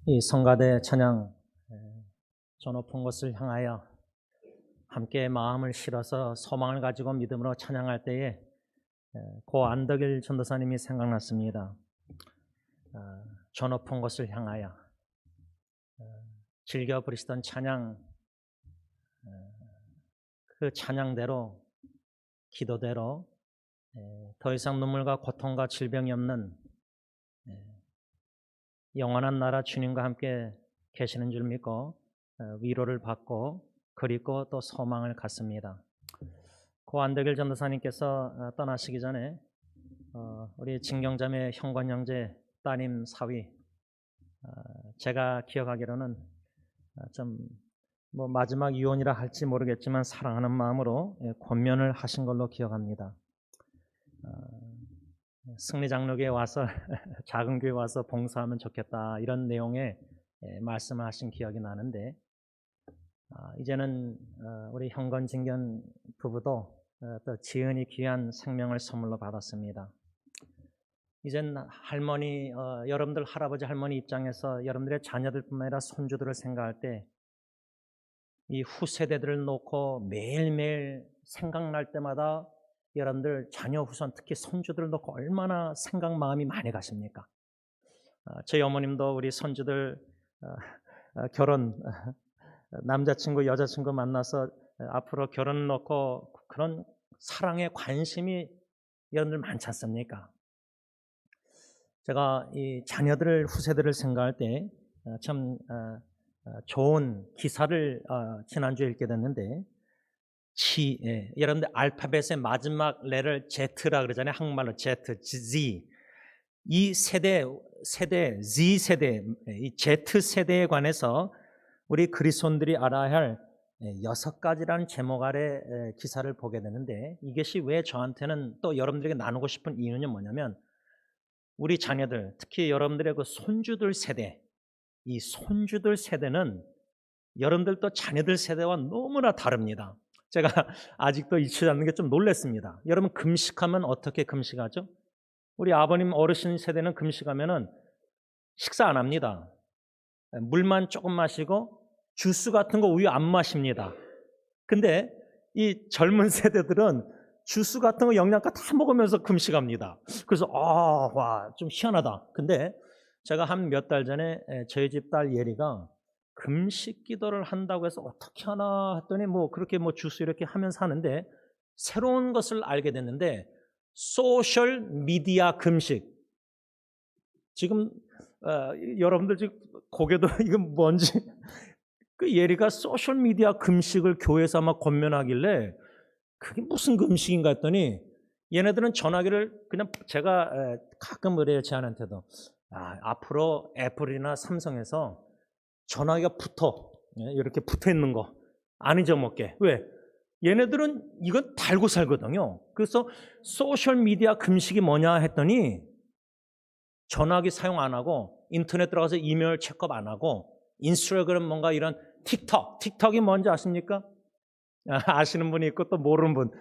이 성가대 찬양 저 높은 곳을 향하여 함께 마음을 실어서 소망을 가지고 믿음으로 찬양할 때에 고 안덕일 전도사님이 생각났습니다. 저 높은 곳을 향하여 즐겨 부르시던 찬양, 그 찬양대로 기도대로 더 이상 눈물과 고통과 질병이 없는 영원한 나라 주님과 함께 계시는 줄 믿고 위로를 받고 그리고 또 소망을 갖습니다. 고 안덕일 전도사님께서 떠나시기 전에 우리 진경자매 형관 형제 따님 사위, 제가 기억하기로는 좀 뭐 마지막 유언이라 할지 모르겠지만 사랑하는 마음으로 권면을 하신 걸로 기억합니다. 승리 장로교에 와서 작은 교회 와서 봉사하면 좋겠다, 이런 내용의 말씀을 하신 기억이 나는데, 이제는 우리 형건 진견 부부도 또 지은이 귀한 생명을 선물로 받았습니다. 이젠 할머니, 여러분들 할아버지 할머니 입장에서 여러분들의 자녀들뿐만 아니라 손주들을 생각할 때 이 후세대들을 놓고 매일매일 생각날 때마다 여러분들 자녀 후손 특히 손주들을 놓고 얼마나 생각 마음이 많이 가십니까? 저희 어머님도 우리 손주들 결혼, 남자친구 여자친구 만나서 앞으로 결혼 놓고 그런 사랑에 관심이 여러분들 많지 않습니까? 제가 이 자녀들 후세대를 생각할 때 참 좋은 기사를 지난주에 읽게 됐는데, 여러분들 알파벳의 마지막 레터를 Z라 그러잖아요. 한국말로 Z. 이 세대 Z 세대, 이 Z 세대에 관해서 우리 그리스도인들이 알아야 할 6가지라는 제목 아래 기사를 보게 되는데, 이것이 왜 저한테는 또 여러분들에게 나누고 싶은 이유는 뭐냐면, 우리 자녀들, 특히 여러분들의 그 손주들 세대, 이 손주들 세대는 여러분들 또 자녀들 세대와 너무나 다릅니다. 제가 아직도 잊지 않는 게 좀 놀랐습니다. 여러분 금식하면 어떻게 금식하죠? 우리 아버님 어르신 세대는 금식하면은 식사 안 합니다. 물만 조금 마시고 주스 같은 거 우유 안 마십니다. 근데 이 젊은 세대들은 주스 같은 거 영양가 다 먹으면서 금식합니다. 그래서 좀 희한하다. 근데 제가 한 몇 달 전에 저희 집 딸 예리가 금식 기도를 한다고 해서 어떻게 하나 했더니 뭐 그렇게 뭐 주스 이렇게 하면서 하는데, 새로운 것을 알게 됐는데, 소셜 미디어 금식. 지금 여러분들 지금 고개도 이건 뭔지, 그 예리가 소셜 미디어 금식을 교회에서 아마 권면하길래 그게 무슨 금식인가 했더니, 얘네들은 전화기를 그냥, 제가 가끔 그래요 제안한테도, 앞으로 애플이나 삼성에서 전화기가 이렇게 붙어 있는 거 안 잊어먹게. 왜? 얘네들은 이건 달고 살거든요. 그래서 소셜 미디어 금식이 뭐냐 했더니, 전화기 사용 안 하고 인터넷 들어가서 이메일 체크업 안 하고 인스타그램 뭔가 이런 틱톡이 뭔지 아십니까? 아시는 분이 있고 또 모르는 분.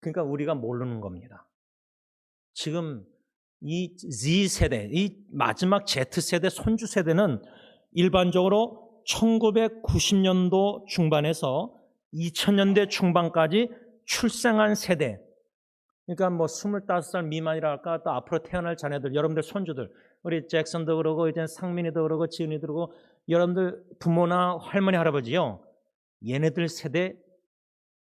그러니까 우리가 모르는 겁니다. 지금 이 Z세대, 이 마지막 Z세대 손주 세대는 일반적으로 1990년도 중반에서 2000년대 중반까지 출생한 세대. 그러니까 뭐 25살 미만이라 할까, 또 앞으로 태어날 자녀들, 여러분들 손주들, 우리 잭슨도 그러고 이제 상민이도 그러고 지은이도 그러고 여러분들 부모나 할머니 할아버지요, 얘네들 세대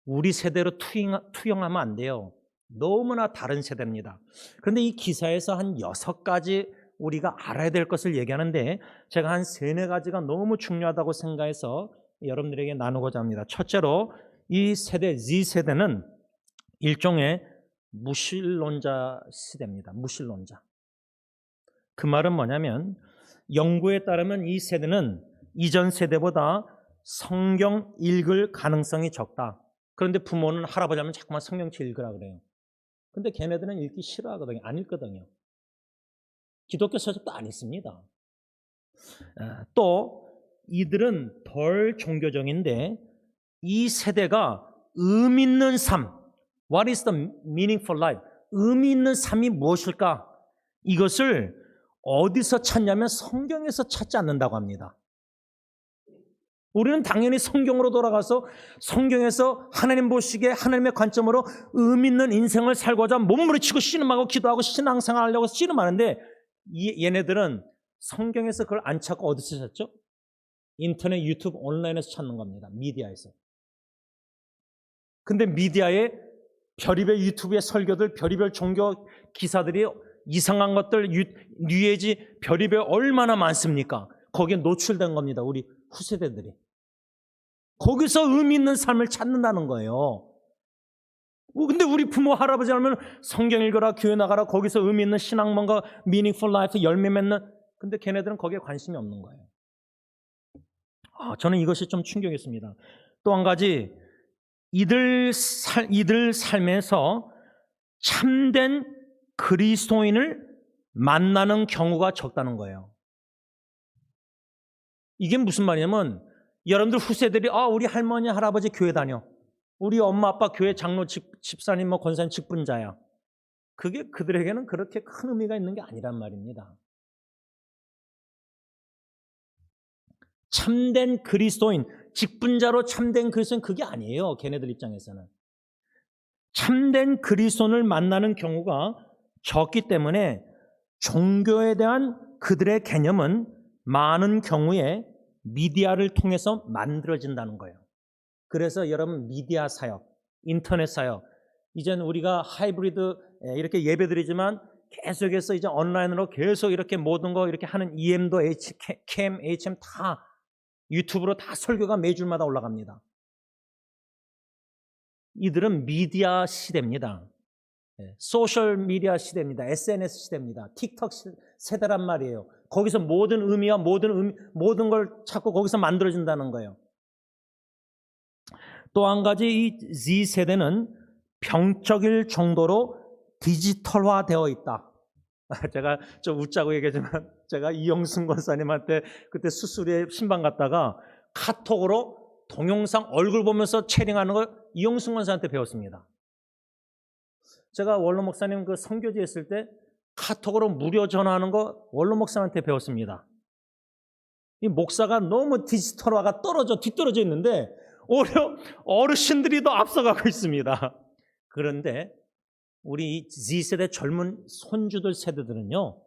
우리 세대로 투영하면 안 돼요. 너무나 다른 세대입니다. 그런데 이 기사에서 한 6가지 우리가 알아야 될 것을 얘기하는데, 제가 한 3-4가지가 너무 중요하다고 생각해서 여러분들에게 나누고자 합니다. 첫째로, 이 세대 Z세대는 일종의 무신론자 시대입니다. 무신론자. 그 말은 뭐냐면, 연구에 따르면 이 세대는 이전 세대보다 성경 읽을 가능성이 적다. 그런데 부모는 할아버지 하면 자꾸만 성경책 읽으라 그래요. 근데 걔네들은 읽기 싫어하거든요. 안 읽거든요. 기독교 서적도 안 읽습니다. 또 이들은 덜 종교적인데, 이 세대가 의미 있는 삶, What is the meaningful life? 의미 있는 삶이 무엇일까? 이것을 어디서 찾냐면 성경에서 찾지 않는다고 합니다. 우리는 당연히 성경으로 돌아가서 성경에서 하나님 보시기에 하나님의 관점으로 의미 있는 인생을 살고자 몸부림치고 씨름하고 기도하고 신앙생활 하려고 씨름하는데 얘네들은 성경에서 그걸 안 찾고 어디서 찾죠? 인터넷, 유튜브, 온라인에서 찾는 겁니다. 미디어에서. 근데 미디어에 별의별 유튜브의 설교들, 별의별 종교 기사들이 이상한 것들, 뉴에이지 별의별 얼마나 많습니까? 거기에 노출된 겁니다. 우리 후세대들이. 거기서 의미 있는 삶을 찾는다는 거예요. 근데 우리 부모, 할아버지 하면 성경 읽어라, 교회 나가라, 거기서 의미 있는 신앙 뭔가 meaningful life, 열매 맺는, 근데 걔네들은 거기에 관심이 없는 거예요. 저는 이것이 좀 충격이었습니다. 또 한 가지, 이들 삶에서 참된 그리스도인을 만나는 경우가 적다는 거예요. 이게 무슨 말이냐면 여러분들 후세들이 우리 할머니 할아버지 교회 다녀, 우리 엄마 아빠 교회 장로 집사님 뭐 권사님 직분자야. 그게 그들에게는 그렇게 큰 의미가 있는 게 아니란 말입니다. 참된 그리스도인, 직분자로 참된 그리스도인, 그게 아니에요. 걔네들 입장에서는. 참된 그리스도인을 만나는 경우가 적기 때문에 종교에 대한 그들의 개념은 많은 경우에 미디어를 통해서 만들어진다는 거예요. 그래서 여러분 미디어 사역, 인터넷 사역, 이제는 우리가 하이브리드 이렇게 예배드리지만 계속해서 이제 온라인으로 계속 이렇게 모든 거 이렇게 하는 EM도 캠, HM 다 유튜브로 다 설교가 매주마다 올라갑니다. 이들은 미디어 시대입니다. 소셜 미디어 시대입니다. SNS 시대입니다. 틱톡 세대란 말이에요. 거기서 모든 의미와 모든 걸 찾고 거기서 만들어진다는 거예요. 또 한 가지 이 Z세대는 병적일 정도로 디지털화되어 있다. 제가 좀 웃자고 얘기하지만 제가 이영순 권사님한테 그때 수술에 신방 갔다가 카톡으로 동영상 얼굴 보면서 채링하는 걸 이영순 권사한테 배웠습니다. 제가 원로 목사님 그 선교지 했을 때 카톡으로 무료 전화하는 거 원로 목사한테 배웠습니다. 이 목사가 너무 디지털화가 뒤떨어져 있는데 오히려 어르신들이 더 앞서가고 있습니다. 그런데 우리 Z세대 젊은 손주들 세대들은요,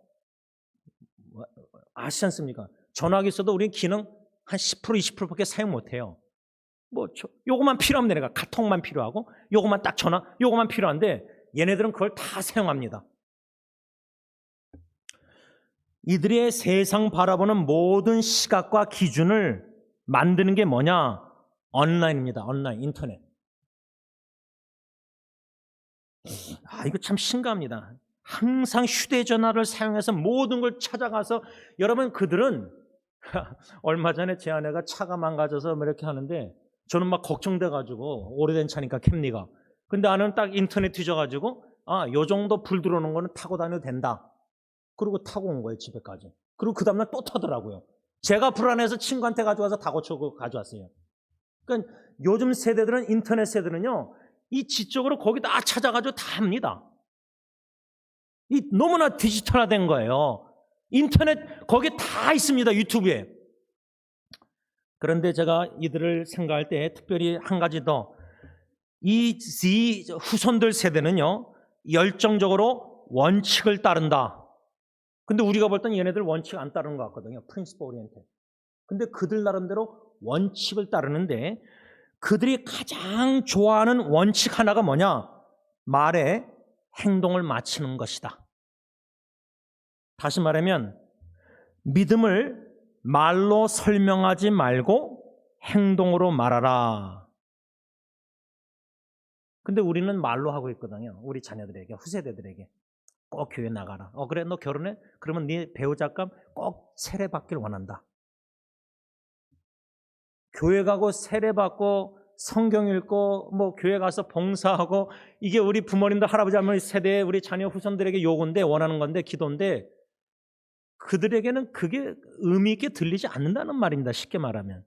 아시지 않습니까? 전화기 있어도 우리 기능 한 10%, 20%밖에 사용 못해요. 요거만 필요하면 되니까 카톡만 필요하고 요거만 딱 요거만 필요한데 얘네들은 그걸 다 사용합니다. 이들의 세상 바라보는 모든 시각과 기준을 만드는 게 뭐냐? 온라인입니다. 온라인, 인터넷. 이거 참 심각합니다. 항상 휴대전화를 사용해서 모든 걸 찾아가서 여러분 그들은 얼마 전에 제 아내가 차가 망가져서 이렇게 하는데 저는 막 걱정돼가지고 오래된 차니까 캠리가. 근데 아내는 딱 인터넷 뒤져가지고 요 정도 불 들어오는 거는 타고 다녀도 된다. 그리고 타고 온 거예요, 집에까지. 그리고 그 다음날 또 타더라고요. 제가 불안해서 친구한테 가져와서 다 고쳐고 가져왔어요. 그러니까 요즘 세대들은, 인터넷 세대는요, 이 지적으로 거기 다 찾아가지고 다 합니다. 너무나 디지털화된 거예요. 인터넷 거기 다 있습니다, 유튜브에. 그런데 제가 이들을 생각할 때 특별히 한 가지 더, 이 Z 후손들 세대는요, 열정적으로 원칙을 따른다. 근데 우리가 볼 땐 얘네들 원칙 안 따르는 것 같거든요. 프린시플 오리엔트. 근데 그들 나름대로 원칙을 따르는데 그들이 가장 좋아하는 원칙 하나가 뭐냐? 말에 행동을 맞추는 것이다. 다시 말하면 믿음을 말로 설명하지 말고 행동으로 말하라. 근데 우리는 말로 하고 있거든요. 우리 자녀들에게, 후세대들에게. 꼭 교회 나가라. 그래, 너 결혼해? 그러면 네 배우자감 꼭 세례받길 원한다. 교회 가고 세례받고 성경 읽고 교회 가서 봉사하고, 이게 우리 부모님들, 할아버지 할머니 세대의 우리 자녀 후손들에게 요구인데, 원하는 건데, 기도인데, 그들에게는 그게 의미 있게 들리지 않는다는 말입니다. 쉽게 말하면.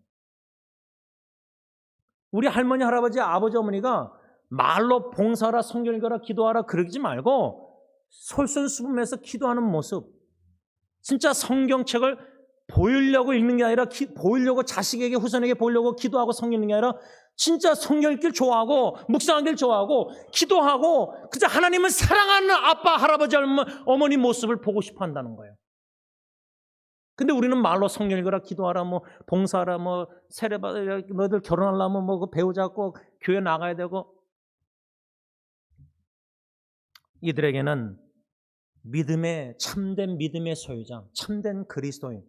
우리 할머니 할아버지 아버지 어머니가 말로 봉사하라, 성경 읽어라, 기도하라 그러지 말고 솔선수범해서 기도하는 모습, 진짜 성경책을 보이려고 읽는 게 아니라 보이려고 자식에게 후손에게 보이려고 기도하고 성경 읽는 게 아니라 진짜 성경 읽기를 좋아하고 묵상하기를 좋아하고 기도하고 진짜 하나님을 사랑하는 아빠, 할아버지, 어머니 모습을 보고 싶어 한다는 거예요. 근데 우리는 말로 성경 읽어라, 기도하라, 뭐 봉사하라, 뭐 세례받아, 너희들 결혼하려면 뭐 그 배우자 꼭 교회 나가야 되고. 이들에게는 참된 믿음의 소유자, 참된 그리스도인,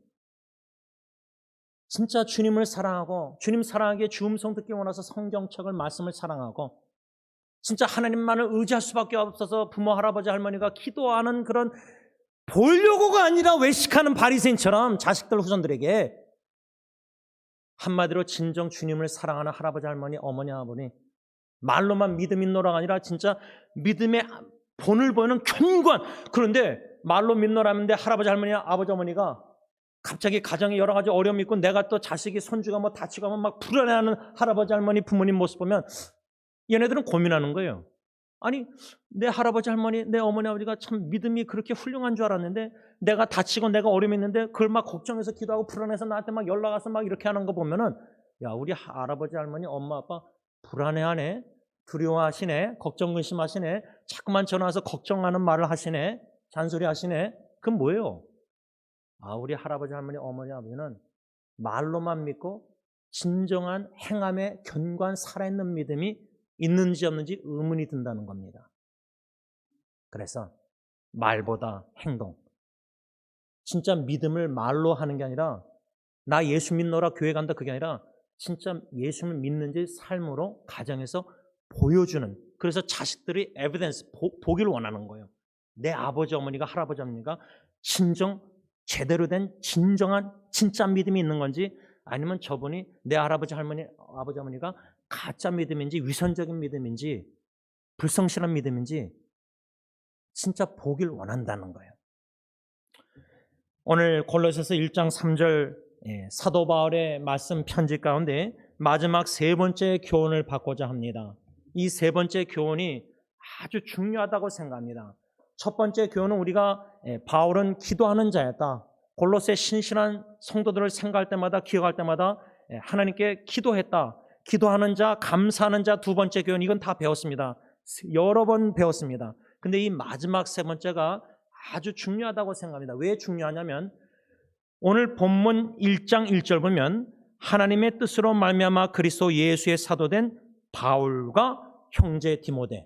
진짜 주님을 사랑하고 주님 사랑하기에 주음성 듣기 원해서 성경책을 말씀을 사랑하고 진짜 하나님만을 의지할 수밖에 없어서 부모, 할아버지, 할머니가 기도하는 그런 보이려고가 아니라 외식하는 바리새인처럼 자식들, 후손들에게 한마디로 진정 주님을 사랑하는 할아버지, 할머니, 어머니, 아버니, 말로만 믿음 있노라가 아니라 진짜 믿음의 본을 보이는 견고한, 그런데 말로 믿노라는데 할아버지, 할머니, 아버지, 어머니가 갑자기 가정에 여러 가지 어려움이 있고 내가 또 자식이 손주가 뭐 다치고 하면 막 불안해하는 할아버지, 할머니, 부모님 모습 보면 얘네들은 고민하는 거예요. 아니, 내 할아버지, 할머니, 내 어머니, 아버지가 참 믿음이 그렇게 훌륭한 줄 알았는데 내가 다치고 내가 어려움이 있는데 그걸 막 걱정해서 기도하고 불안해서 나한테 막 연락 와서 막 이렇게 하는 거 보면은 야, 우리 할아버지, 할머니, 엄마, 아빠 불안해하네, 두려워하시네, 걱정 근심하시네, 자꾸만 전화와서 걱정하는 말을 하시네, 잔소리 하시네. 그건 뭐예요? 아, 우리 할아버지, 할머니, 어머니, 아버지는 말로만 믿고 진정한 행함에 견고한 살아있는 믿음이 있는지 없는지 의문이 든다는 겁니다. 그래서 말보다 행동, 진짜 믿음을 말로 하는 게 아니라 나 예수 믿노라 교회 간다 그게 아니라 진짜 예수를 믿는지 삶으로 가정에서 보여주는, 그래서 자식들이 에비던스, 보기를 원하는 거예요. 내 아버지, 어머니가, 할아버지, 어머니가 제대로 된 진정한 진짜 믿음이 있는 건지 아니면 저분이 내 할아버지, 할머니, 아버지, 어머니가 가짜 믿음인지 위선적인 믿음인지 불성실한 믿음인지 진짜 보길 원한다는 거예요. 오늘 골로새서 1장 3절 사도 바울의 말씀 편지 가운데 마지막 세 번째 교훈을 받고자 합니다. 이 세 번째 교훈이 아주 중요하다고 생각합니다. 첫 번째 교훈은 우리가 바울은 기도하는 자였다. 골로새 신실한 성도들을 생각할 때마다 기억할 때마다 하나님께 기도했다. 기도하는 자, 감사하는 자. 두 번째 교훈, 이건 다 배웠습니다. 여러 번 배웠습니다. 근데 이 마지막 세 번째가 아주 중요하다고 생각합니다. 왜 중요하냐면 오늘 본문 1장 1절 보면 하나님의 뜻으로 말미암아 그리스도 예수의 사도된 바울과 형제 디모데,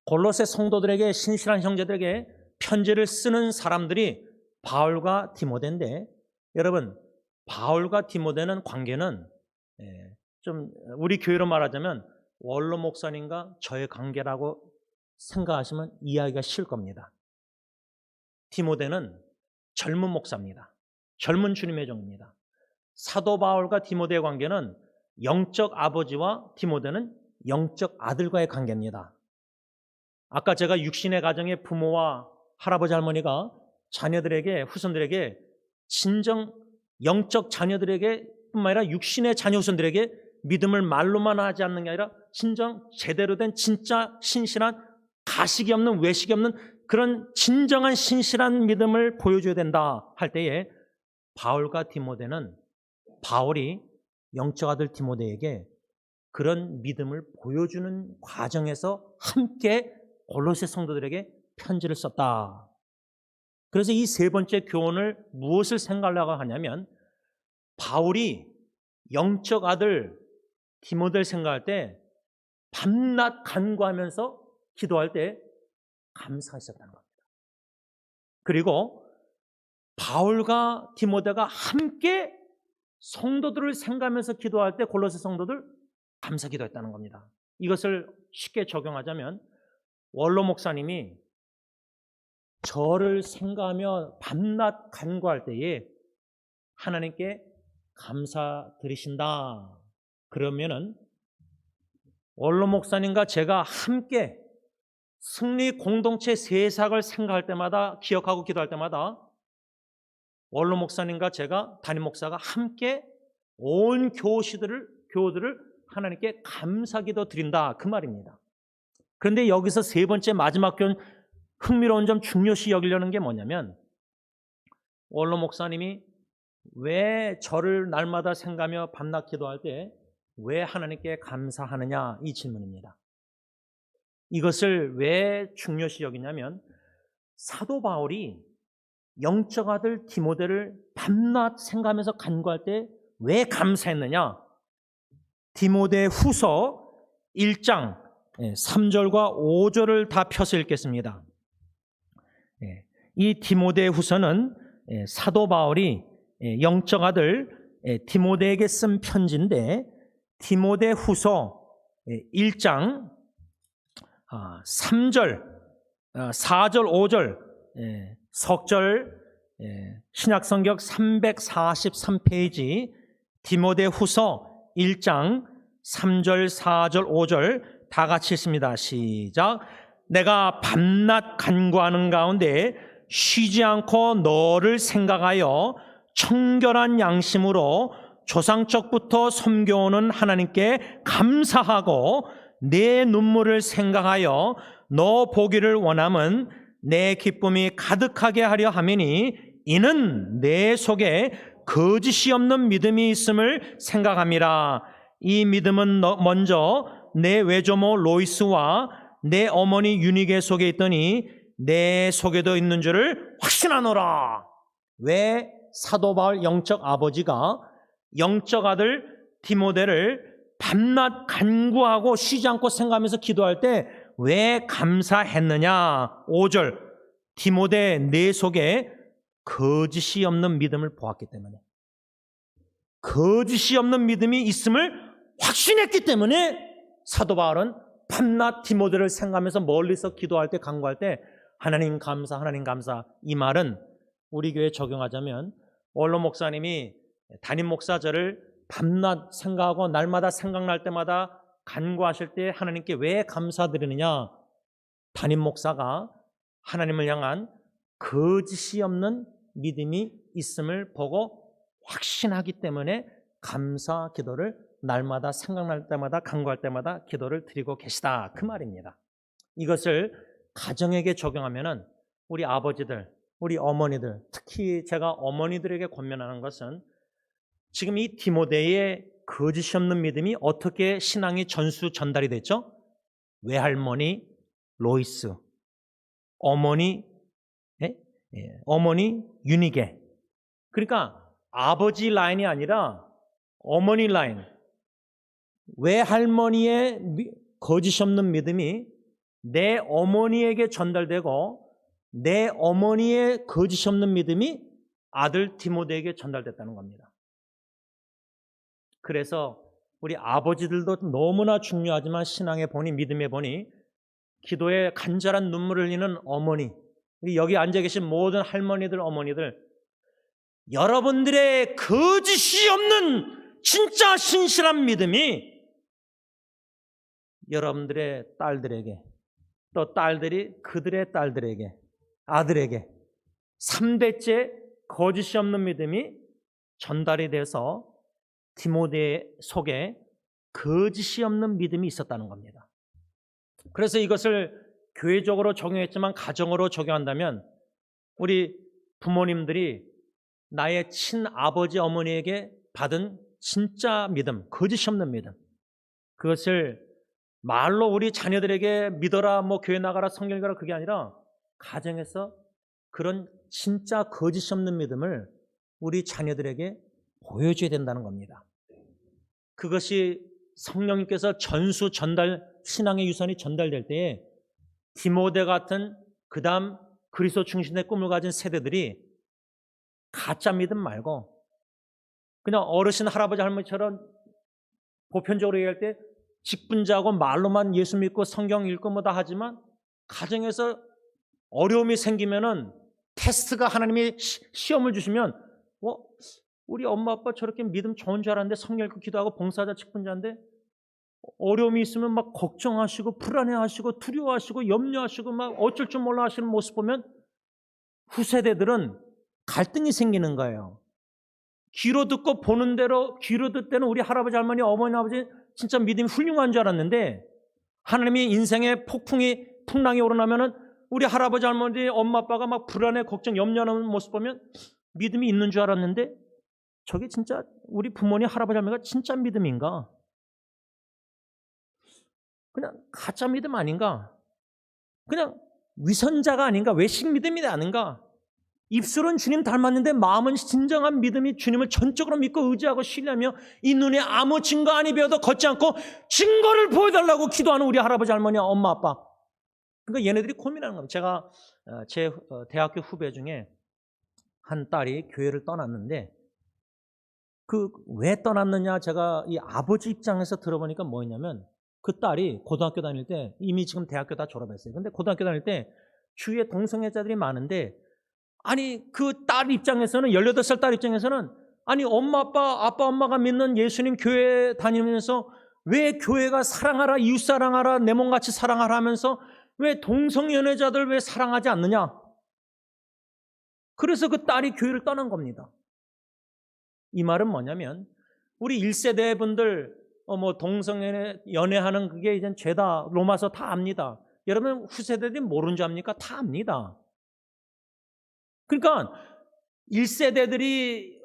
골로새 성도들에게, 신실한 형제들에게 편지를 쓰는 사람들이 바울과 디모데인데, 여러분 바울과 디모데는 관계는 좀 우리 교회로 말하자면 원로 목사님과 저의 관계라고 생각하시면 이해하기가 쉬울 겁니다. 디모데는 젊은 목사입니다. 젊은 주님의 종입니다. 사도 바울과 디모데의 관계는 영적 아버지와 디모데는 영적 아들과의 관계입니다. 아까 제가 육신의 가정의 부모와 할아버지, 할머니가 자녀들에게, 후손들에게, 진정 영적 자녀들에게 뿐만 아니라 육신의 자녀 후손들에게 믿음을 말로만 하지 않는 게 아니라 진정 제대로 된 진짜 신실한, 가식이 없는, 외식이 없는 그런 진정한 신실한 믿음을 보여줘야 된다 할 때에 바울과 디모데는 바울이 영적 아들 디모데에게 그런 믿음을 보여주는 과정에서 함께 골로새 성도들에게 편지를 썼다. 그래서 이 세 번째 교훈을 무엇을 생각하려고 하냐면 바울이 영적 아들 디모데를 생각할 때 밤낮 간구하면서 기도할 때 감사했었다는 겁니다. 그리고 바울과 디모데가 함께 성도들을 생각하면서 기도할 때 골로새 성도들 감사 기도했다는 겁니다. 이것을 쉽게 적용하자면 원로 목사님이 저를 생각하며 밤낮 간구할 때에 하나님께 감사드리신다. 그러면은 원로 목사님과 제가 함께 승리 공동체 세상을 생각할 때마다, 기억하고 기도할 때마다 원로 목사님과 제가, 담임 목사가 함께 온 교우들을 하나님께 감사기도 드린다, 그 말입니다. 그런데 여기서 세 번째 마지막 교훈, 흥미로운 점, 중요시 여기려는 게 뭐냐면 원로 목사님이 왜 저를 날마다 생각하며 밤낮 기도할 때 왜 하나님께 감사하느냐, 이 질문입니다. 이것을 왜 중요시 여기냐면 사도 바울이 영적 아들 디모데를 밤낮 생각하면서 간구할 때 왜 감사했느냐? 디모데 후서 1장 3절과 5절을 다 펴서 읽겠습니다. 이 디모데 후서는 사도 바울이 영적 아들 디모데에게 쓴 편지인데, 디모데 후서 1장 3절, 4절, 5절, 석절 신약성경 343페이지 디모데 후서 1장 3절, 4절, 5절 다 같이 읽습니다. 시작. 내가 밤낮 간구하는 가운데 쉬지 않고 너를 생각하여 청결한 양심으로 조상적부터 섬겨오는 하나님께 감사하고 내 눈물을 생각하여 너 보기를 원함은 내 기쁨이 가득하게 하려 함이니 이는 내 속에 거짓이 없는 믿음이 있음을 생각함이라. 이 믿음은 먼저 내 외조모 로이스와 내 어머니 유니게 속에 있더니 내 속에도 있는 줄을 확신하노라. 왜 사도 바울 영적 아버지가 영적 아들 디모데를 밤낮 간구하고 쉬지 않고 생각하면서 기도할 때 왜 감사했느냐? 5절, 디모데 내 속에 거짓이 없는 믿음을 보았기 때문에, 거짓이 없는 믿음이 있음을 확신했기 때문에 사도 바울은 밤낮 디모데를 생각하면서 멀리서 기도할 때, 간구할 때 하나님 감사, 하나님 감사. 이 말은 우리 교회에 적용하자면 원로 목사님이 담임 목사절을 밤낮 생각하고 날마다 생각날 때마다 간구하실 때 하나님께 왜 감사드리느냐? 담임 목사가 하나님을 향한 거짓이 없는 믿음이 있음을 보고 확신하기 때문에 감사 기도를 날마다 생각날 때마다 간구할 때마다 기도를 드리고 계시다, 그 말입니다. 이것을 가정에게 적용하면은 우리 아버지들, 우리 어머니들, 특히 제가 어머니들에게 권면하는 것은 지금 이 디모데의 거짓이 없는 믿음이 어떻게 신앙이 전달이 됐죠? 외할머니 로이스, 어머니 유니게. 그러니까 아버지 라인이 아니라 어머니 라인, 외할머니의 거짓이 없는 믿음이 내 어머니에게 전달되고 내 어머니의 거짓이 없는 믿음이 아들 디모데에게 전달됐다는 겁니다. 그래서 우리 아버지들도 너무나 중요하지만 신앙의 본이, 믿음의 본이, 기도에 간절한 눈물을 흘리는 어머니, 여기 앉아 계신 모든 할머니들, 어머니들, 여러분들의 거짓이 없는 진짜 신실한 믿음이 여러분들의 딸들에게, 또 딸들이 그들의 딸들에게, 아들에게 3대째 거짓이 없는 믿음이 전달이 돼서 디모데 속에 거짓이 없는 믿음이 있었다는 겁니다. 그래서 이것을 교회적으로 적용했지만 가정으로 적용한다면 우리 부모님들이 나의 친아버지 어머니에게 받은 진짜 믿음, 거짓이 없는 믿음, 그것을 말로 우리 자녀들에게 믿어라, 교회 나가라, 성경 읽어라, 그게 아니라 가정에서 그런 진짜 거짓이 없는 믿음을 우리 자녀들에게 보여줘야 된다는 겁니다. 그것이 성령님께서 신앙의 유산이 전달될 때에 디모데 같은 그 다음 그리스도 중심의 꿈을 가진 세대들이 가짜 믿음 말고 그냥 어르신 할아버지 할머니처럼 보편적으로 얘기할 때 직분자고 말로만 예수 믿고 성경 읽고 다 하지만 가정에서 어려움이 생기면은 테스트가 하나님이 시험을 주시면 우리 엄마 아빠 저렇게 믿음 좋은 줄 알았는데 성경 읽고 기도하고 봉사자 직분자인데 어려움이 있으면 막 걱정하시고 불안해하시고 두려워하시고 염려하시고 막 어쩔 줄 몰라 하시는 모습 보면 후세대들은 갈등이 생기는 거예요. 귀로 듣고 보는 대로, 귀로 듣을 때는 우리 할아버지 할머니 어머니 아버지 진짜 믿음이 훌륭한 줄 알았는데 하나님이 인생의 풍랑이 오르나면은 우리 할아버지 할머니 엄마 아빠가 막 불안해 걱정 염려하는 모습 보면 믿음이 있는 줄 알았는데 저게 진짜 우리 부모님, 할아버지, 할머니가 진짜 믿음인가? 그냥 가짜 믿음 아닌가? 그냥 위선자가 아닌가? 외식 믿음이 아닌가? 입술은 주님 닮았는데 마음은 진정한 믿음이 주님을 전적으로 믿고 의지하고 신뢰하며 이 눈에 아무 증거 아니 배워도 걷지 않고 증거를 보여달라고 기도하는 우리 할아버지, 할머니, 엄마, 아빠. 그러니까 얘네들이 고민하는 겁니다. 제가 제 대학교 후배 중에 한 딸이 교회를 떠났는데 그 왜 떠났느냐, 제가 이 아버지 입장에서 들어보니까 뭐였냐면 그 딸이 고등학교 다닐 때, 이미 지금 대학교 다 졸업했어요. 근데 고등학교 다닐 때 주위에 동성애자들이 많은데, 아니 그 딸 입장에서는, 18살 딸 입장에서는, 아니 아빠 엄마가 믿는 예수님 교회 다니면서 왜 교회가 사랑하라, 이웃 사랑하라, 내 몸같이 사랑하라 하면서 왜 동성연애자들 왜 사랑하지 않느냐. 그래서 그 딸이 교회를 떠난 겁니다. 이 말은 뭐냐면 우리 1세대 분들 뭐 동성연애하는 그게 이제 죄다, 로마서 다 압니다. 여러분 후세대들이 모르는 줄 압니까? 다 압니다. 그러니까 1세대들이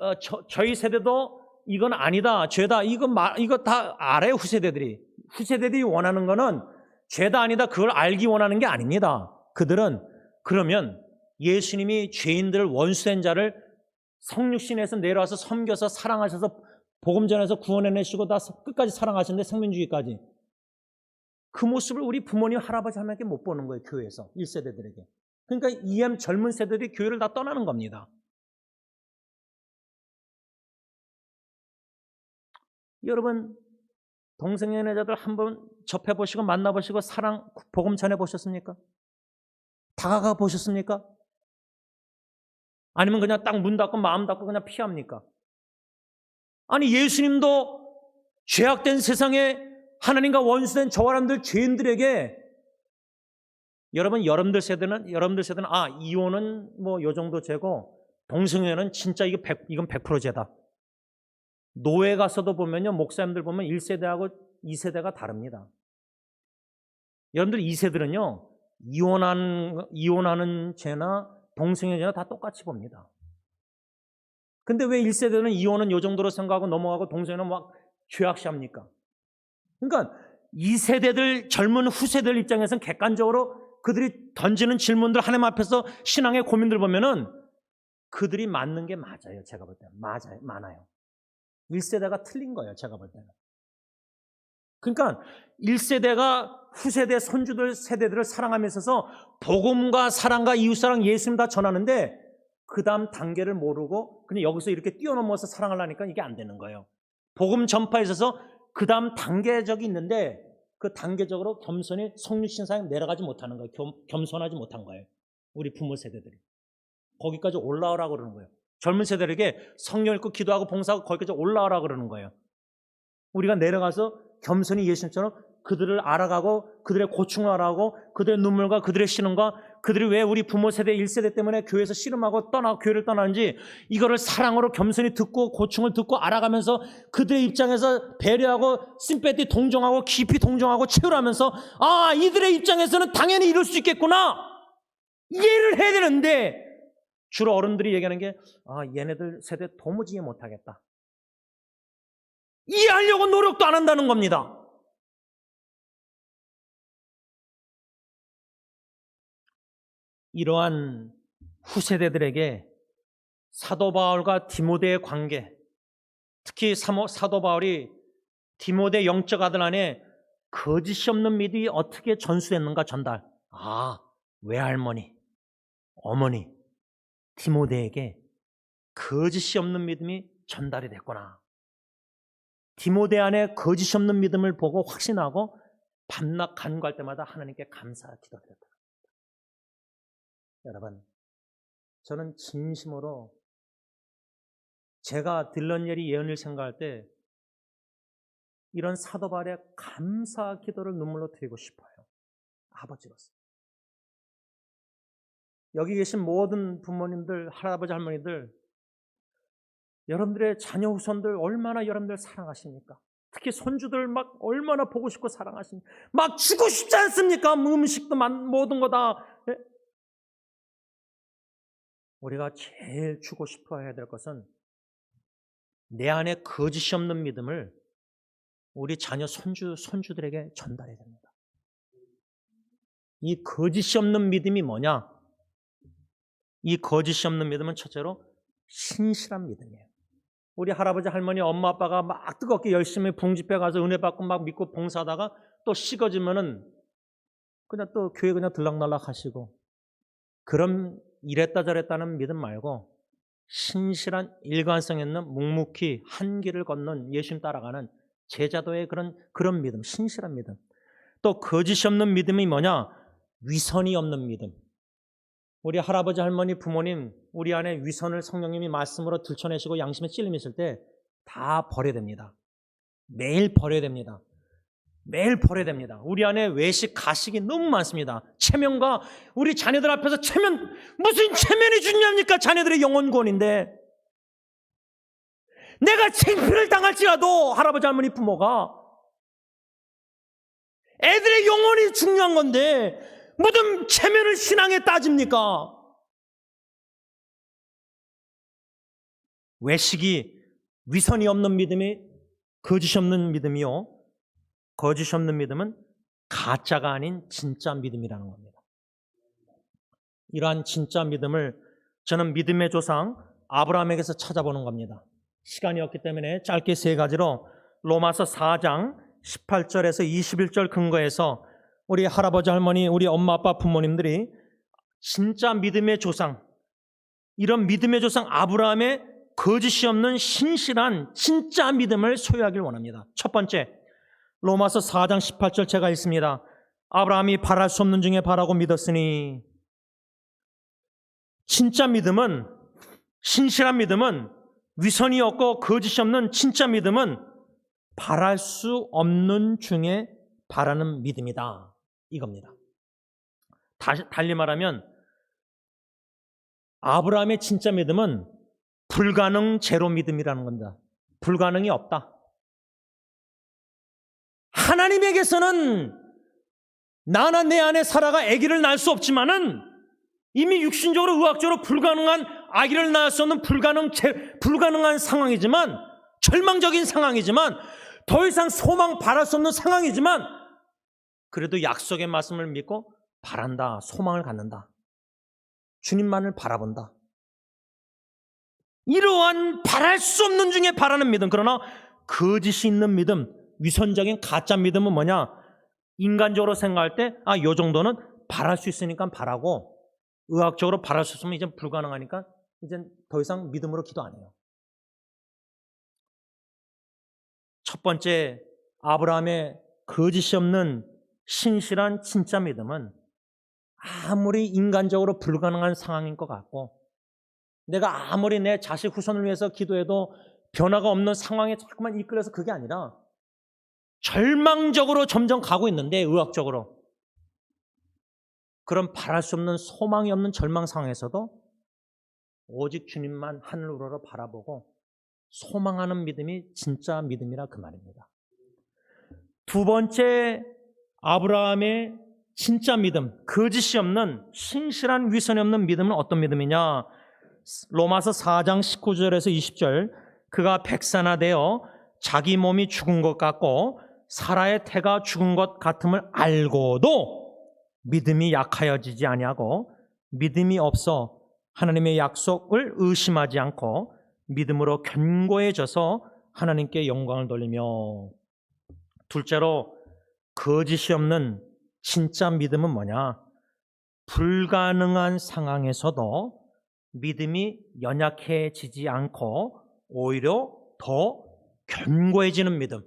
저희 세대도 이건 아니다, 죄다, 이거 다 알아요. 후세대들이 원하는 거는 죄다 아니다, 그걸 알기 원하는 게 아닙니다. 그들은 그러면 예수님이 죄인들, 원수된 자를 성육신에서 내려와서 섬겨서 사랑하셔서 복음 전해서 구원해내시고 다 끝까지 사랑하시는데, 생명주의까지, 그 모습을 우리 부모님, 할아버지, 할머니께 못 보는 거예요. 교회에서 1세대들에게. 그러니까 EM 젊은 세대들이 교회를 다 떠나는 겁니다. 여러분 동성연애자들 한번 접해보시고 만나보시고 사랑, 복음 전해보셨습니까? 다가가 보셨습니까? 아니면 그냥 딱 문 닫고 마음 닫고 그냥 피합니까? 아니 예수님도 죄악된 세상에 하나님과 원수된 저와 여러분들 죄인들에게, 여러분들 세대는 이혼은 뭐 요 정도 죄고 동성애는 진짜 이건 100% 죄다. 노예 가서도 보면요, 목사님들 보면 1세대하고 2세대가 다릅니다. 여러분들 2세들은요 이혼하는 죄나 동성애 죄나 다 똑같이 봅니다. 근데 왜 1세대는 이혼은 요 정도로 생각하고 넘어가고 동성애는 막 죄악시합니까? 그러니까 2세대들, 젊은 후세대들 입장에서는 객관적으로 그들이 던지는 질문들, 하나님 앞에서 신앙의 고민들 보면은 그들이 맞는 게 맞아요. 제가 볼 때는 많아요. 1세대가 틀린 거예요. 제가 볼 때는. 그러니까 1세대가 후세대 손주들 세대들을 사랑하며 있어서 복음과 사랑과 이웃사랑, 예수님 다 전하는데 그 다음 단계를 모르고 그냥 여기서 이렇게 뛰어넘어서 사랑하려니까 이게 안 되는 거예요. 복음 전파에 있어서 그 다음 단계적이 있는데 그 단계적으로 겸손히 성육신상에 내려가지 못하는 거예요. 겸손하지 못한 거예요. 우리 부모 세대들이. 거기까지 올라오라고 그러는 거예요. 젊은 세대에게 성령 읽고 기도하고 봉사하고 거기까지 올라오라고 그러는 거예요. 우리가 내려가서 겸손히 예수님처럼 그들을 알아가고 그들의 고충을 알아가고 그들의 눈물과 그들의 신음과 그들이 왜 우리 부모 세대 1세대 때문에 교회에서 씨름하고 교회를 떠나는지 이거를 사랑으로 겸손히 듣고 고충을 듣고 알아가면서 그들의 입장에서 배려하고 심패티 동정하고 깊이 동정하고 체휼하면서 이들의 입장에서는 당연히 이럴 수 있겠구나 이해를 해야 되는데, 주로 어른들이 얘기하는 게 얘네들 세대 도무지 이해 못하겠다, 이해하려고 노력도 안 한다는 겁니다. 이러한 후세대들에게 사도 바울과 디모데의 관계, 특히 사도 바울이 디모데 영적 아들 안에 거짓이 없는 믿음이 어떻게 전수됐는가 전달. 외할머니, 어머니 디모데에게 거짓이 없는 믿음이 전달이 됐구나. 디모데 안에 거짓이 없는 믿음을 보고 확신하고 밤낮 간구할 때마다 하나님께 감사 기도드렸다. 여러분, 저는 진심으로 제가 딜런예리 예언을 생각할 때 이런 사도 바울의 감사 기도를 눈물로 드리고 싶어요. 아버지로서. 여기 계신 모든 부모님들, 할아버지, 할머니들, 여러분들의 자녀 후손들 얼마나 여러분들 사랑하십니까? 특히 손주들 막 얼마나 보고 싶고 사랑하십니까? 막 주고 싶지 않습니까? 음식도 모든 거 다. 우리가 제일 주고 싶어 해야 될 것은 내 안에 거짓이 없는 믿음을 우리 자녀 손주들에게 전달해야 됩니다. 이 거짓이 없는 믿음이 뭐냐? 이 거짓이 없는 믿음은 첫째로 신실한 믿음이에요. 우리 할아버지, 할머니, 엄마, 아빠가 막 뜨겁게 열심히 봉집회 가서 은혜 받고 막 믿고 봉사하다가 또 식어지면은 그냥 또 교회 그냥 들락날락 하시고, 그런 이랬다 저랬다는 믿음 말고 신실한 일관성 있는 묵묵히 한 길을 걷는 예수님 따라가는 제자도의 그런 믿음, 신실한 믿음. 또 거짓이 없는 믿음이 뭐냐? 위선이 없는 믿음. 우리 할아버지, 할머니, 부모님 우리 안에 위선을 성령님이 말씀으로 들춰내시고 양심에 찔림 있을 때 다 버려야 됩니다. 매일 버려야 됩니다. 매일 버려야 됩니다. 우리 안에 외식, 가식이 너무 많습니다. 체면과 우리 자녀들 앞에서 무슨 체면이 중요합니까? 자녀들의 영혼 구원인데. 내가 창피를 당할지라도 할아버지, 할머니, 부모가 애들의 영혼이 중요한 건데 무슨 체면을 신앙에 따집니까? 외식이 위선이 없는 믿음이 거짓이 없는 믿음이요, 거짓이 없는 믿음은 가짜가 아닌 진짜 믿음이라는 겁니다. 이러한 진짜 믿음을 저는 믿음의 조상 아브라함에게서 찾아보는 겁니다. 시간이 없기 때문에 짧게 세 가지로 로마서 4장 18절에서 21절 근거해서 우리 할아버지, 할머니, 우리 엄마, 아빠, 부모님들이 진짜 믿음의 조상, 이런 믿음의 조상 아브라함의 거짓이 없는 신실한 진짜 믿음을 소유하길 원합니다. 첫 번째, 로마서 4장 18절 제가 읽습니다. 아브라함이 바랄 수 없는 중에 바라고 믿었으니. 진짜 믿음은, 신실한 믿음은, 위선이 없고 거짓이 없는 진짜 믿음은 바랄 수 없는 중에 바라는 믿음이다, 이겁니다. 달리 말하면 아브라함의 진짜 믿음은 불가능 제로 믿음이라는 겁니다. 불가능이 없다. 하나님에게서는 나나 내 안에 사라가 아기를 낳을 수 없지만은 이미 육신적으로 의학적으로 불가능한 아기를 낳을 수 없는 불가능한 상황이지만, 절망적인 상황이지만, 더 이상 소망 바랄 수 없는 상황이지만, 그래도 약속의 말씀을 믿고 바란다, 소망을 갖는다, 주님만을 바라본다. 이러한 바랄 수 없는 중에 바라는 믿음, 그러나 거짓이 있는 믿음, 위선적인 가짜 믿음은 뭐냐? 인간적으로 생각할 때 요 정도는 바랄 수 있으니까 바라고, 의학적으로 바랄 수 있으면 이제 불가능하니까 이제 더 이상 믿음으로 기도 안 해요. 첫 번째, 아브라함의 거짓이 없는 신실한 진짜 믿음은 아무리 인간적으로 불가능한 상황인 것 같고, 내가 아무리 내 자식 후손을 위해서 기도해도 변화가 없는 상황에 자꾸만 이끌려서, 그게 아니라 절망적으로 점점 가고 있는데, 의학적으로 그런 바랄 수 없는 소망이 없는 절망 상황에서도 오직 주님만 하늘 우러러 바라보고 소망하는 믿음이 진짜 믿음이라 그 말입니다. 두 번째, 아브라함의 진짜 믿음, 거짓이 없는 신실한 위선이 없는 믿음은 어떤 믿음이냐? 로마서 4장 19절에서 20절, 그가 백산화되어 자기 몸이 죽은 것 같고 사라의 태가 죽은 것 같음을 알고도 믿음이 약하여지지 아니하고 믿음이 없어 하나님의 약속을 의심하지 않고 믿음으로 견고해져서 하나님께 영광을 돌리며. 둘째로, 거짓이 없는 진짜 믿음은 뭐냐? 불가능한 상황에서도 믿음이 연약해지지 않고 오히려 더 견고해지는 믿음.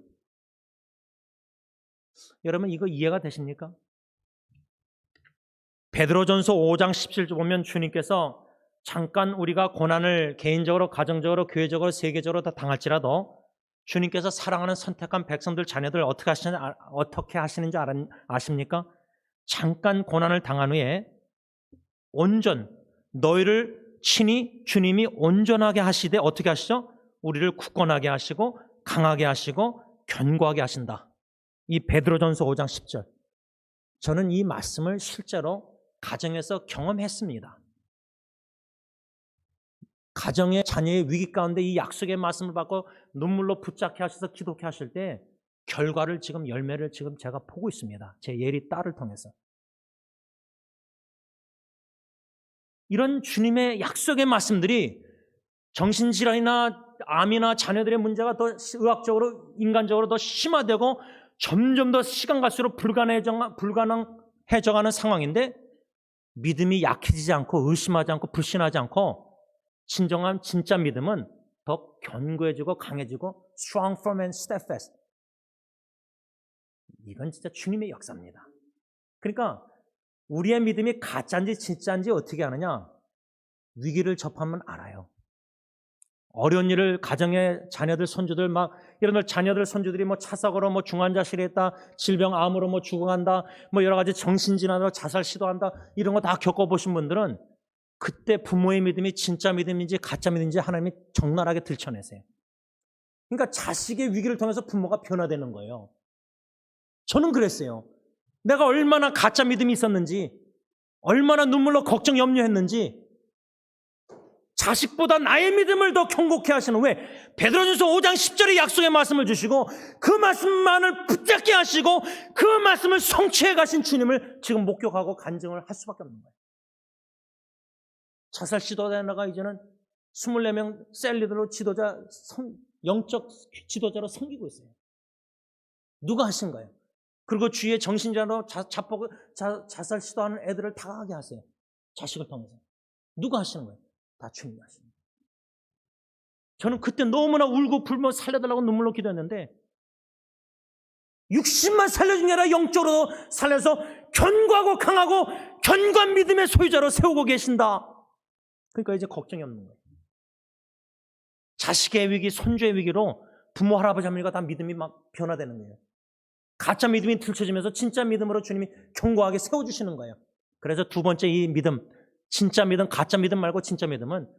여러분, 이거 이해가 되십니까? 베드로전서 5장 17절 보면 주님께서 잠깐 우리가 고난을 개인적으로, 가정적으로, 교회적으로, 세계적으로 다 당할지라도 주님께서 사랑하는 선택한 백성들, 자녀들 어떻게 하시는지 아십니까? 잠깐 고난을 당한 후에 너희를 친히 주님이 온전하게 하시되 어떻게 하시죠? 우리를 굳건하게 하시고 강하게 하시고 견고하게 하신다. 이 베드로전서 5장 10절. 저는 이 말씀을 실제로 가정에서 경험했습니다. 가정의 자녀의 위기 가운데 이 약속의 말씀을 받고 눈물로 붙잡게 하셔서 기도케 하실 때 결과를 지금 열매를 지금 제가 보고 있습니다. 제 예리 딸을 통해서. 이런 주님의 약속의 말씀들이 정신질환이나 암이나 자녀들의 문제가 더 의학적으로 인간적으로 더 심화되고 점점 더 시간 갈수록 불가능해져가는 상황인데 믿음이 약해지지 않고 의심하지 않고 불신하지 않고 진정한 진짜 믿음은 더 견고해지고 강해지고 strong, firm and steadfast. 이건 진짜 주님의 역사입니다. 그러니까 우리의 믿음이 가짜인지 진짜인지 어떻게 아느냐? 위기를 접하면 알아요. 어려운 일을 가정의 자녀들, 손주들 막 이런 자녀들, 손주들이 뭐 차사고로 뭐 중환자실에 있다, 질병, 암으로 뭐 죽어간다, 뭐 여러 가지 정신질환으로 자살 시도한다 이런 거 다 겪어보신 분들은 그때 부모의 믿음이 진짜 믿음인지 가짜 믿음인지 하나님이 적나라하게 들춰내세요. 그러니까 자식의 위기를 통해서 부모가 변화되는 거예요. 저는 그랬어요. 내가 얼마나 가짜 믿음이 있었는지, 얼마나 눈물로 걱정, 염려했는지 자식보다 나의 믿음을 더 견고케 하시는, 왜? 베드로전서 5장 10절의 약속의 말씀을 주시고 그 말씀만을 붙잡게 하시고 그 말씀을 성취해 가신 주님을 지금 목격하고 간증을 할 수밖에 없는 거예요. 자살 시도자가 이제는 24명 셀리들로 영적 지도자로 섬기고 있어요. 누가 하신 거예요? 그리고 주위에 정신질환으로 자살 시도하는 애들을 다가가게 하세요. 자식을 통해서. 누가 하시는 거예요? 다 주님이 하시는 거예요. 저는 그때 너무나 울고 불며 살려달라고 눈물로 기도했는데 육신만 살려준 게 아니라 영적으로 살려서 견고하고 강하고 견고한 믿음의 소유자로 세우고 계신다. 그러니까 이제 걱정이 없는 거예요. 자식의 위기, 손주의 위기로 부모, 할아버지, 할머니가 다 믿음이 막 변화되는 거예요. 가짜 믿음이 들춰지면서 진짜 믿음으로 주님이 견고하게 세워주시는 거예요. 그래서 두 번째 이 믿음, 진짜 믿음, 가짜 믿음 말고 진짜 믿음은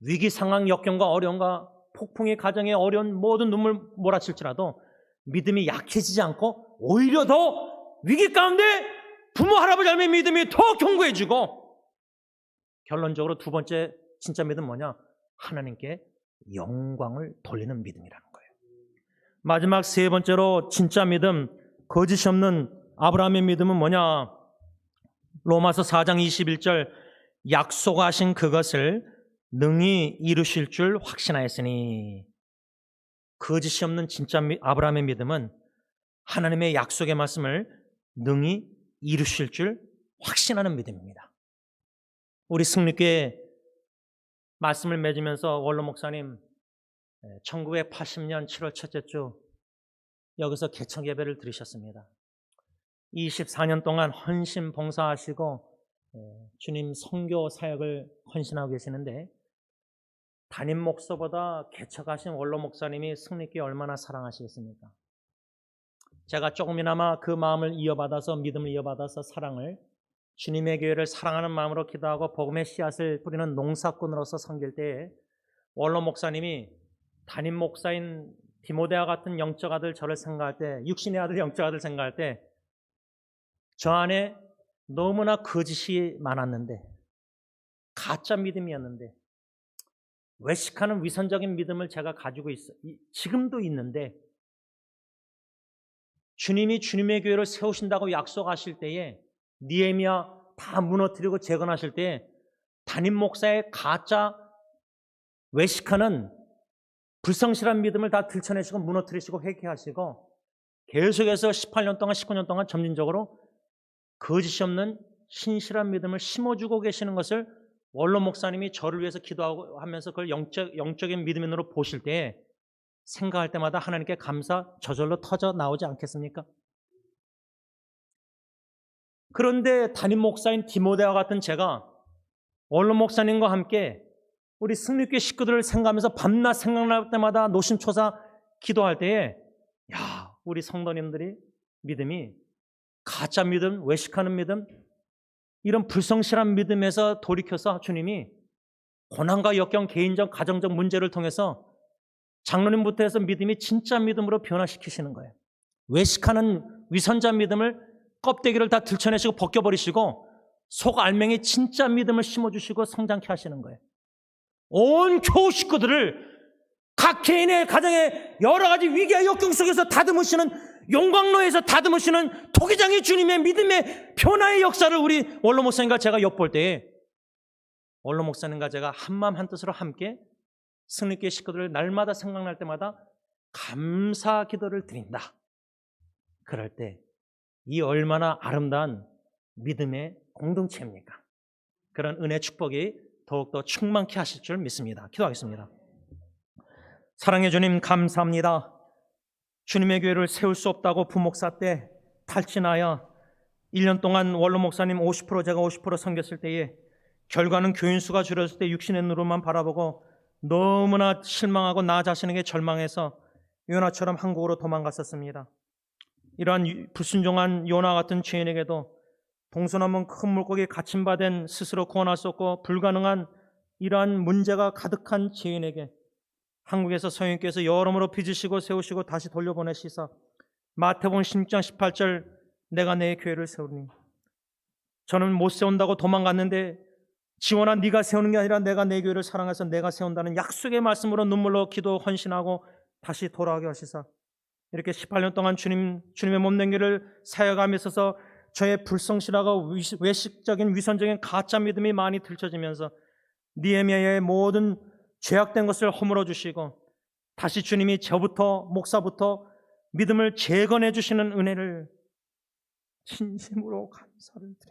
위기 상황, 역경과 어려움과 폭풍의 가정에 어려운 모든 눈물 몰아칠지라도 믿음이 약해지지 않고 오히려 더 위기 가운데 부모, 할아버지, 할머니 믿음이 더 견고해지고 결론적으로 두 번째 진짜 믿음 뭐냐? 하나님께 영광을 돌리는 믿음이라는 거예요. 마지막 세 번째로 진짜 믿음, 거짓이 없는 아브라함의 믿음은 뭐냐? 로마서 4장 21절 약속하신 그것을 능히 이루실 줄 확신하였으니, 거짓이 없는 진짜 아브라함의 믿음은 하나님의 약속의 말씀을 능히 이루실 줄 확신하는 믿음입니다. 우리 승리교회 말씀을 맺으면서 원로 목사님 1980년 7월 첫째 주 여기서 개척 예배를 드리셨습니다. 24년 동안 헌신 봉사하시고 주님 선교 사역을 헌신하고 계시는데 담임 목사보다 개척하신 원로 목사님이 승리교회 얼마나 사랑하시겠습니까? 제가 조금이나마 그 마음을 이어받아서 믿음을 이어받아서 사랑을 주님의 교회를 사랑하는 마음으로 기도하고 복음의 씨앗을 뿌리는 농사꾼으로서 섬길 때에 원로 목사님이 담임 목사인 디모데와 같은 영적 아들 저를 생각할 때, 육신의 아들 영적 아들 생각할 때 저 안에 너무나 거짓이 많았는데, 가짜 믿음이었는데, 외식하는 위선적인 믿음을 제가 가지고 지금도 있는데, 주님이 주님의 교회를 세우신다고 약속하실 때에 느헤미야 다 무너뜨리고 재건하실 때 담임 목사의 가짜 외식하는 불성실한 믿음을 다 들춰내시고 무너뜨리시고 회개하시고 계속해서 18년 동안 19년 동안 점진적으로 거짓이 없는 신실한 믿음을 심어주고 계시는 것을 원로 목사님이 저를 위해서 기도하고 하면서 그걸 영적인 믿음의 눈으로 보실 때 생각할 때마다 하나님께 감사 저절로 터져 나오지 않겠습니까? 그런데 담임 목사인 디모데와 같은 제가 원로 목사님과 함께 우리 승리교회 식구들을 생각하면서 밤낮 생각날 때마다 노심초사 기도할 때에 우리 성도님들이 믿음이 가짜 믿음, 외식하는 믿음, 이런 불성실한 믿음에서 돌이켜서 주님이 고난과 역경, 개인적, 가정적 문제를 통해서 장로님부터 해서 믿음이 진짜 믿음으로 변화시키시는 거예요. 외식하는 위선자 믿음을 껍데기를 다 들춰내시고 벗겨버리시고 속 알맹이 진짜 믿음을 심어주시고 성장케 하시는 거예요. 온 교우 식구들을 각 개인의 가정의 여러 가지 위기와 역경 속에서 다듬으시는, 용광로에서 다듬으시는 토기장의 주님의 믿음의 변화의 역사를 우리 원로 목사님과 제가 엿볼 때에 원로 목사님과 제가 한마음 한뜻으로 함께 승리교회 식구들을 날마다 생각날 때마다 감사 기도를 드린다. 그럴 때 이 얼마나 아름다운 믿음의 공동체입니까? 그런 은혜 축복이 더욱더 충만케 하실 줄 믿습니다. 기도하겠습니다. 사랑의 주님, 감사합니다. 주님의 교회를 세울 수 없다고 부목사 때 탈진하여 1년 동안 원로 목사님 50% 제가 50% 섬겼을 때에 결과는 교인 수가 줄었을 때 육신의 눈으로만 바라보고 너무나 실망하고 나 자신에게 절망해서 요나처럼 한국으로 도망갔었습니다. 이러한 불순종한 요나 같은 죄인에게도 동서남은 큰 물고기에 갇힌바된 스스로 구원할 수 없고 불가능한 이러한 문제가 가득한 죄인에게 한국에서 성령께서 여러모로 빚으시고 세우시고 다시 돌려보내시사 마태복음 16장 18절 내가 내 교회를 세우니, 저는 못 세운다고 도망갔는데 지원아 네가 세우는 게 아니라 내가 내 교회를 사랑해서 내가 세운다는 약속의 말씀으로 눈물로 기도 헌신하고 다시 돌아오게 하시사 이렇게 18년 동안 주님의 몸된 교회를 사역함에 있어서 저의 불성실하고 외식적인 위선적인 가짜 믿음이 많이 들춰지면서 느헤미야의 모든 죄악된 것을 허물어 주시고 다시 주님이 저부터 목사부터 믿음을 재건해 주시는 은혜를 진심으로 감사를 드립니다.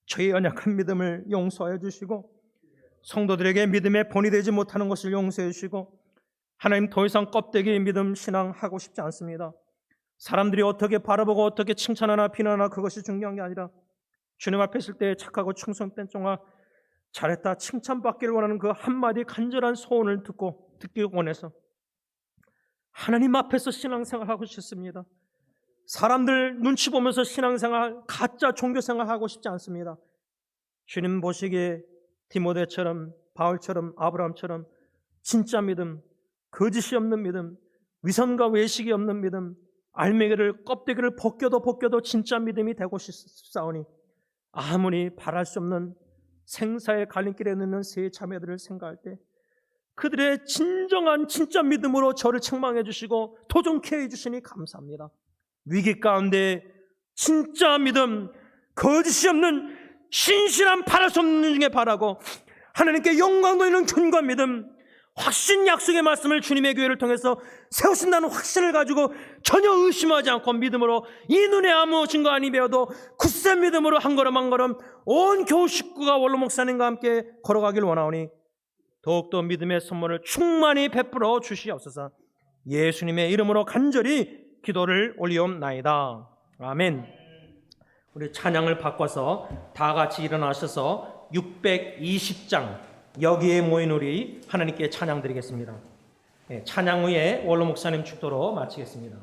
저의 연약한 믿음을 용서해 주시고 성도들에게 믿음의 본이 되지 못하는 것을 용서해 주시고, 하나님 더 이상 껍데기 믿음 신앙하고 싶지 않습니다. 사람들이 어떻게 바라보고 어떻게 칭찬하나 비난하나 그것이 중요한 게 아니라 주님 앞에 있을 때 착하고 충성된 종아 잘했다 칭찬받기를 원하는 그 한마디 간절한 소원을 듣기 원해서 하나님 앞에서 신앙생활하고 싶습니다. 사람들 눈치 보면서 신앙생활, 가짜 종교생활 하고 싶지 않습니다. 주님 보시기에 디모데처럼, 바울처럼, 아브라함처럼 진짜 믿음, 거짓이 없는 믿음, 위선과 외식이 없는 믿음, 알맹이를 껍데기를 벗겨도 진짜 믿음이 되고 싶사오니 아무리 바랄 수 없는 생사의 갈림길에 있는 세 자매들을 생각할 때 그들의 진정한 진짜 믿음으로 저를 책망해 주시고 도전케 해 주시니 감사합니다. 위기 가운데 진짜 믿음, 거짓이 없는 신실한 바랄 수 없는 중에 바라고 하나님께 영광 돌리는 견고한 믿음, 확신 약속의 말씀을 주님의 교회를 통해서 세우신다는 확신을 가지고 전혀 의심하지 않고 믿음으로 이 눈에 아무 증거 아니 배워도 굳센 믿음으로 한 걸음 한 걸음 온 교우 식구가 원로 목사님과 함께 걸어가길 원하오니 더욱더 믿음의 선물을 충만히 베풀어 주시옵소서. 예수님의 이름으로 간절히 기도를 올리옵나이다. 아멘. 우리 찬양을 바꿔서 다 같이 일어나셔서 620장 여기에 모인 우리 하나님께 찬양 드리겠습니다. 찬양 후에 원로 목사님 축도로 마치겠습니다.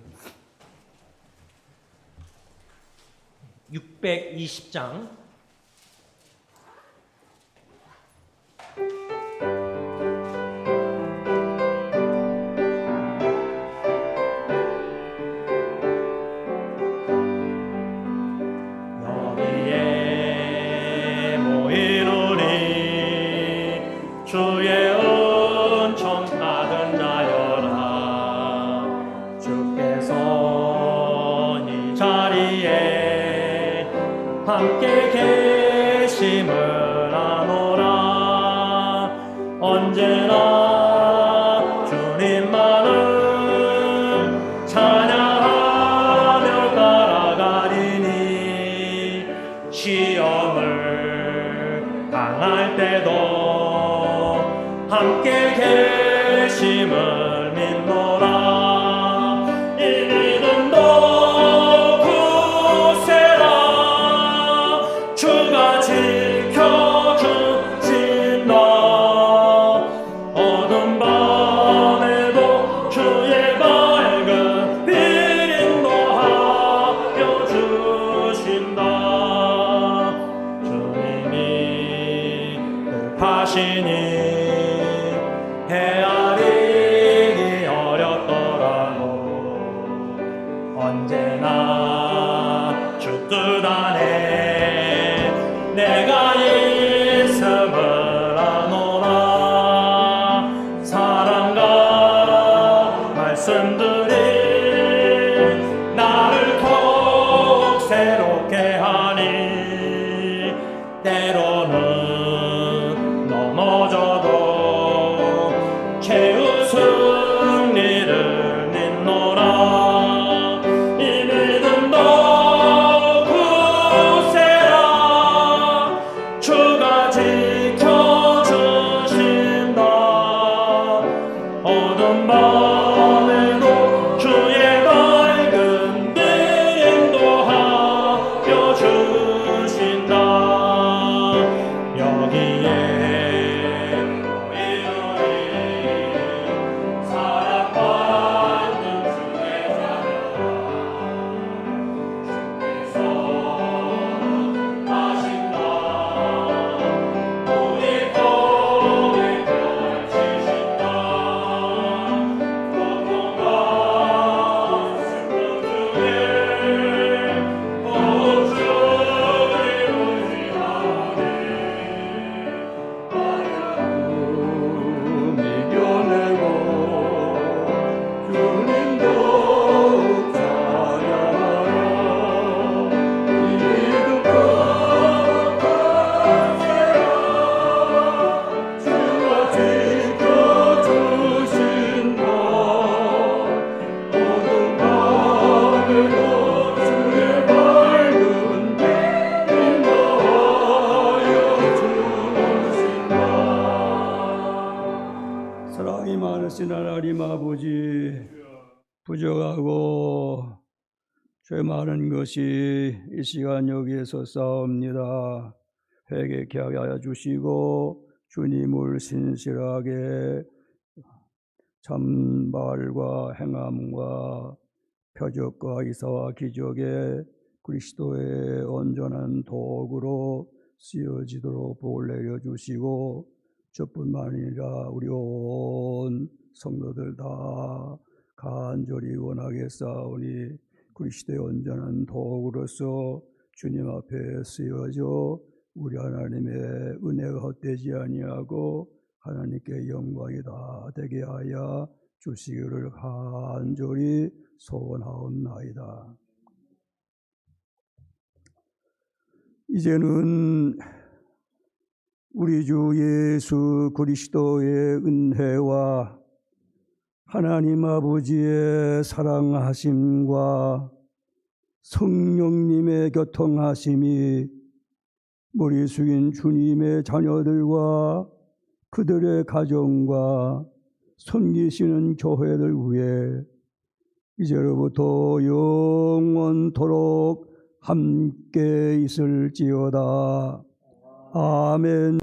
620장 함께 계심을 아노라. 언제나 주님만을 찬양하며 따라가리니 시험을 당할 때도 함께 계심을 믿노라. 헤아리기 어렵더라도 언제나 주 뜻 안에 내가 있음을 아노. 사랑이 많으신 하나님 아버지, 부족하고 죄 많은 것이 이 시간 여기에서 싸웁니다. 회개케 하여 주시고 주님을 신실하게 참말과 행함과 표적과 이사와 기적에 그리스도의 온전한 도구로 쓰여지도록 복을 내려 주시고, 저뿐만 아니라 우리 온 성도들 다 간절히 원하겠사오니 그리스도의 온전한 도구로서 주님 앞에 쓰여져 우리 하나님의 은혜가 헛되지 아니하고 하나님께 영광이 다 되게 하여 주시기를 간절히 소원하옵나이다. 이제는 우리 주 예수 그리스도의 은혜와 하나님 아버지의 사랑하심과 성령님의 교통하심이 머리 숙인 주님의 자녀들과 그들의 가정과 섬기시는 교회들 위해 이제로부터 영원토록 함께 있을지어다. 아멘.